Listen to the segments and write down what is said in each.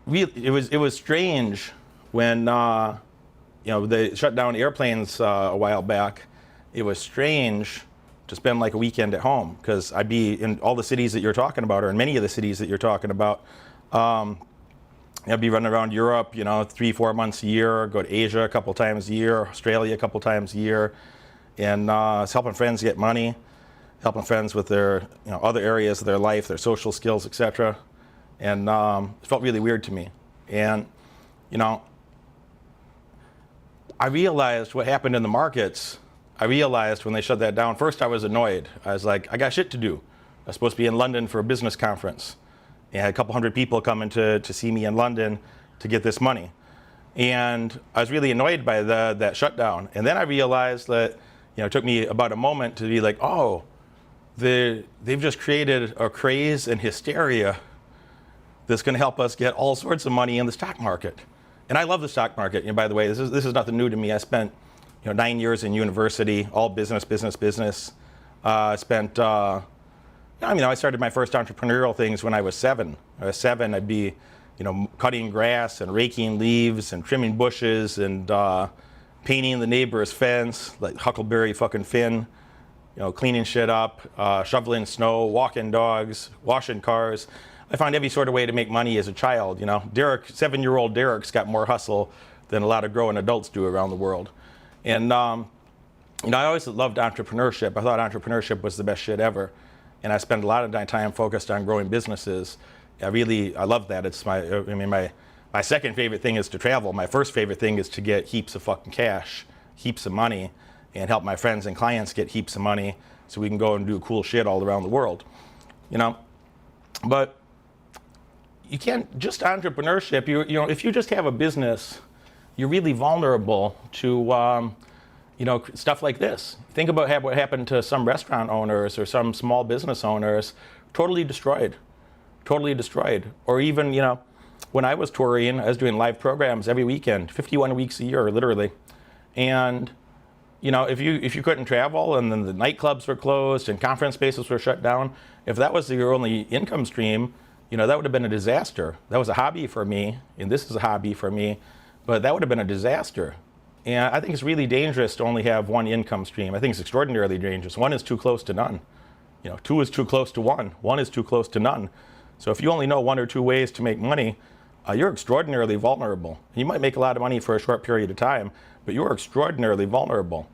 it was strange when they shut down airplanes a while back. It was strange to spend like a weekend at home, because I'd be in all the cities that you're talking about, or in many of the cities that you're talking about. I'd be running around Europe, 3-4 months a year, go to Asia a couple times a year, Australia a couple times a year, and helping friends get money, helping friends with their other areas of their life, their social skills, etc. And it felt really weird to me. And I realized what happened in the markets. I realized when they shut that down. First, I was annoyed. I was like, I got shit to do. I was supposed to be in London for a business conference. And I had a couple hundred people coming to see me in London to get this money. And I was really annoyed by that shutdown. And then I realized that it took me about a moment to be like, oh, they've just created a craze and hysteria that's going to help us get all sorts of money in the stock market. And I love the stock market. By the way, this is nothing new to me. I spent 9 years in university, all business. I started my first entrepreneurial things when I was 7. I was 7, I'd be, cutting grass and raking leaves and trimming bushes and painting the neighbor's fence, like Huckleberry fucking Finn, cleaning shit up, shoveling snow, walking dogs, washing cars. I found every sort of way to make money as a child. 7-year-old Derek's got more hustle than a lot of grown adults do around the world. And I always loved entrepreneurship. I thought entrepreneurship was the best shit ever. And I spent a lot of my time focused on growing businesses. I love that. It's my second favorite thing is to travel. My first favorite thing is to get heaps of fucking cash, heaps of money, and help my friends and clients get heaps of money so we can go and do cool shit all around the world. But you can't just entrepreneurship. If you just have a business, you're really vulnerable to stuff like this. Think about what happened to some restaurant owners or some small business owners. Totally destroyed. Or even, when I was touring, I was doing live programs every weekend, 51 weeks a year, literally. And, if you couldn't travel and then the nightclubs were closed and conference spaces were shut down, if that was your only income stream, that would have been a disaster. That was a hobby for me, and this is a hobby for me, but that would have been a disaster. And I think it's really dangerous to only have one income stream. I think it's extraordinarily dangerous. One is too close to none. 2 is too close to 1. 1 is too close to none. So if you only know 1 or 2 ways to make money, you're extraordinarily vulnerable. You might make a lot of money for a short period of time, but you're extraordinarily vulnerable.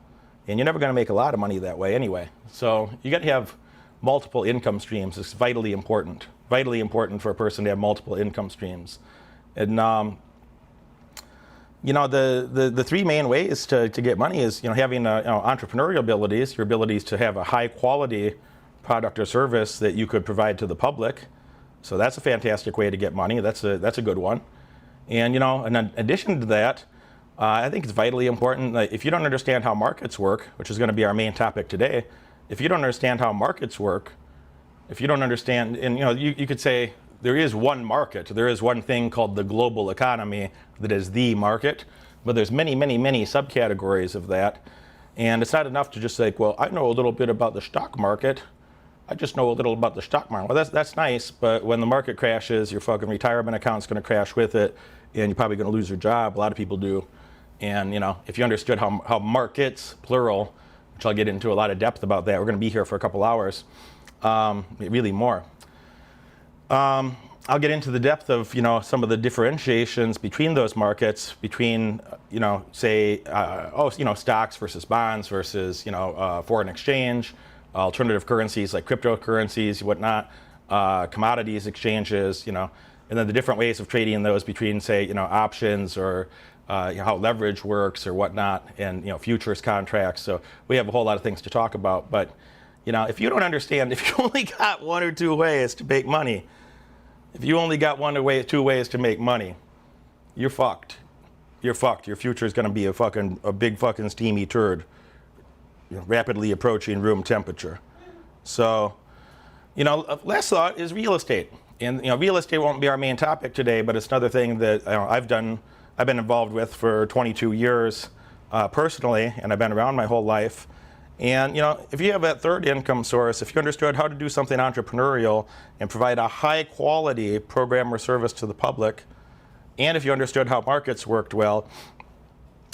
And you're never going to make a lot of money that way anyway. So you got to have multiple income streams. It's vitally important for a person to have multiple income streams. And the 3 main ways to get money is having entrepreneurial abilities, your abilities to have a high quality product or service that you could provide to the public. So that's a fantastic way to get money. That's a good one. And in addition to that, I think it's vitally important that if you don't understand how markets work, which is going to be our main topic today, if you don't understand how markets work, if you don't understand, and you could say there is one market, there is one thing called the global economy that is the market, but there's many subcategories of that. And it's not enough to just say, well, I know a little bit about the stock market. I just know a little about the stock market. Well, that's nice, but when the market crashes, your fucking retirement account's going to crash with it, and you're probably going to lose your job. A lot of people do. And if you understood how markets, plural, which I'll get into a lot of depth about that, we're going to be here for a couple hours, really more. I'll get into the depth of some of the differentiations between those markets, between stocks versus bonds versus foreign exchange, alternative currencies like cryptocurrencies, whatnot, commodities exchanges, and then the different ways of trading those between options or how leverage works or whatnot, and futures contracts. So we have a whole lot of things to talk about. But if you don't understand, if you only got 1 or 2 ways to make money, you're fucked. You're fucked. Your future is going to be a big fucking steamy turd, rapidly approaching room temperature. So, last thought is real estate. And real estate won't be our main topic today, but it's another thing that I've been involved with for 22 years personally, and I've been around my whole life. And if you have that third income source, if you understood how to do something entrepreneurial and provide a high quality program or service to the public, and if you understood how markets worked well,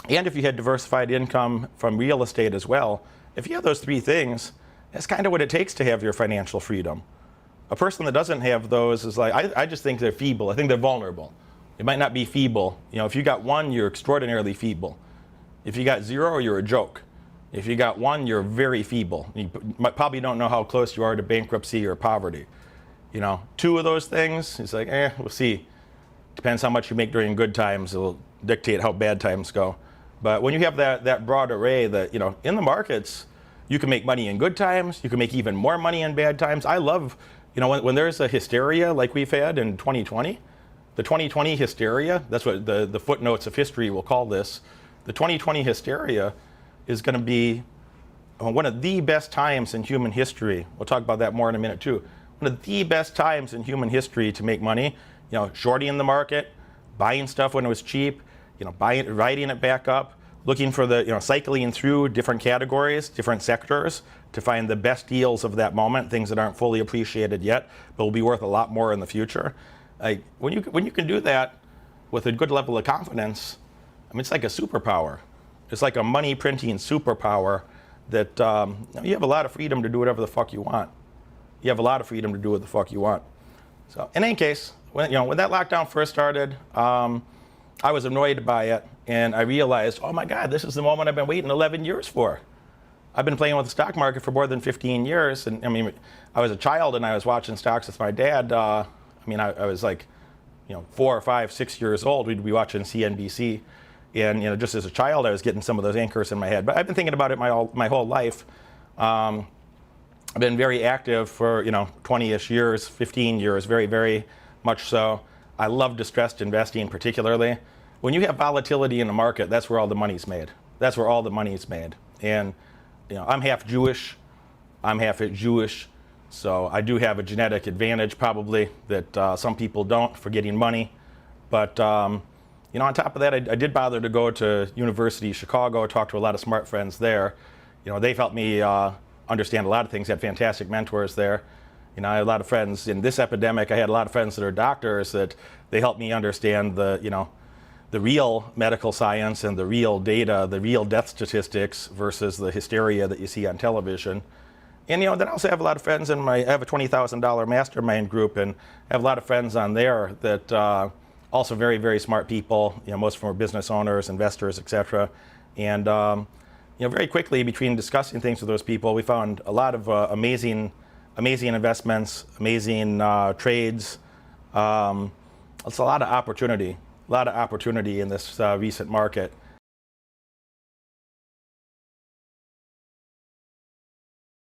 and if you had diversified income from real estate as well, if you have those three things, that's kind of what it takes to have your financial freedom. A person that doesn't have those is like, I just think they're feeble. I think they're vulnerable. It might not be feeble. If you got one, you're extraordinarily feeble. If you got zero, you're a joke. If you got one, you're very feeble. You probably don't know how close you are to bankruptcy or poverty. Two of those things, it's like, we'll see. Depends how much you make during good times. It'll dictate how bad times go. But when you have that broad array that, in the markets, you can make money in good times. You can make even more money in bad times. I love, when there's a hysteria like we've had in 2020, the 2020 hysteria, that's what the footnotes of history will call this. The 2020 hysteria is going to be one of the best times in human history. We'll talk about that more in a minute too. One of the best times in human history to make money. Shorting the market, buying stuff when it was cheap, riding it back up, looking for cycling through different categories, different sectors to find the best deals of that moment, things that aren't fully appreciated yet, but will be worth a lot more in the future. When you can do that with a good level of confidence, it's like a superpower. It's like a money printing superpower that you have a lot of freedom to do whatever the fuck you want. You have a lot of freedom to do what the fuck you want. So in any case, when that lockdown first started, I was annoyed by it, and I realized, oh my God, this is the moment I've been waiting 11 years for. I've been playing with the stock market for more than 15 years, and I was a child and I was watching stocks with my dad. I was like, 4 or 5, 6 years old. We'd be watching CNBC, and just as a child, I was getting some of those anchors in my head. But I've been thinking about it my whole life. I've been very active for 20-ish years, 15 years, very, very much so. I love distressed investing particularly. When you have volatility in the market, that's where all the money's made. That's where all the money's made. And I'm half Jewish. I'm half Jewish. So I do have a genetic advantage probably that some people don't for getting money. But on top of that, I did bother to go to University of Chicago, talk to a lot of smart friends there. They've helped me understand a lot of things, had fantastic mentors there. I had a lot of friends in this epidemic. I had a lot of friends that are doctors that they helped me understand the real medical science and the real data, the real death statistics versus the hysteria that you see on television. And then I also have a lot of friends I have a $20,000 mastermind group, and I have a lot of friends on there that also very, very smart people. Most of them are business owners, investors, etc. And very quickly between discussing things with those people, we found a lot of amazing investments, amazing trades. It's a lot of opportunity in this recent market.